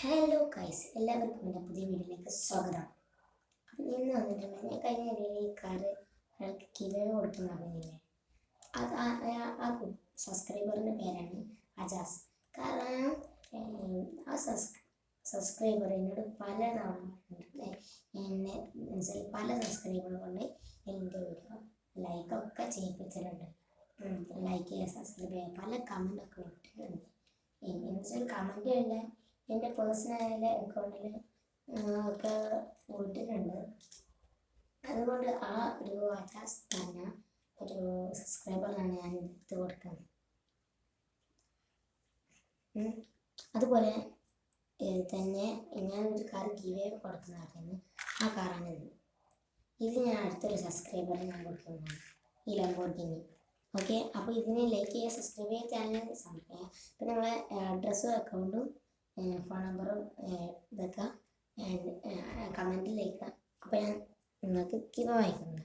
Hello guys, എല്ലാവർക്കും എൻ്റെ പുതിയ വീഡിയോയിലേക്ക് സ്വാഗതം. അപ്പം ഇന്ന് വന്നിട്ടുണ്ട്, ഞാൻ കഴിഞ്ഞ വീഡിയോയിൽ ഈ കാറ് ഒരാൾക്ക് കിലോ കൊടുക്കുന്ന പറഞ്ഞില്ലേ, അത് ആ സബ്സ്ക്രൈബറിൻ്റെ പേരാണ് അജാസ്. കാരണം ആ സബ്സ്ക്രൈബർ എന്നോട് പല തവണ എന്നെ പല സബ്സ്ക്രൈബർ കൊണ്ട് എൻ്റെ വീഡിയോ ലൈക്കൊക്കെ ചെയ്യിപ്പിച്ചിട്ടുണ്ട്. ലൈക്ക് ചെയ്യുക, സബ്സ്ക്രൈബ് ചെയ്യുക, പല കമൻ്റൊക്കെ ഇട്ടിട്ടുണ്ട്. എന്നുവെച്ചാൽ കമൻ്റ് തന്നെ എൻ്റെ പേഴ്സണൽ അക്കൗണ്ടിൽ ഒക്കെ ഇട്ടിട്ടുണ്ട്. അതുകൊണ്ട് ആ ഒരു അജാസ് പറഞ്ഞ ഒരു സബ്സ്ക്രൈബറിനാണ് ഞാൻ എടുത്ത് കൊടുക്കുന്നത്. അതുപോലെ തന്നെ ഞാനൊരു കാർ ഗിവ് കൊടുക്കുന്നതായിരുന്നു. ആ കാറാണിത്. ഇത് ഞാൻ അടുത്തൊരു സബ്സ്ക്രൈബറിന് ഞാൻ കൊടുക്കുന്നതാണ്, ഈ ലംബോർഗിനി. ഓക്കെ, അപ്പോൾ ഇതിനെ ലൈക്ക് ചെയ്യുക, സബ്സ്ക്രൈബ് ചെയ്യുക, ചാനൽ സബ്സ്ക്രൈബ് ചെയ്യുക. പിന്നെ നമ്മളെ അഡ്രസ്സും അക്കൗണ്ടും ഫോൺ നമ്പറും ഇതൊക്കെ കമൻറ്റിൽ അയക്കുക. അപ്പോൾ ഞാൻ നിങ്ങൾക്ക് കിലോ അയക്കുന്നത്.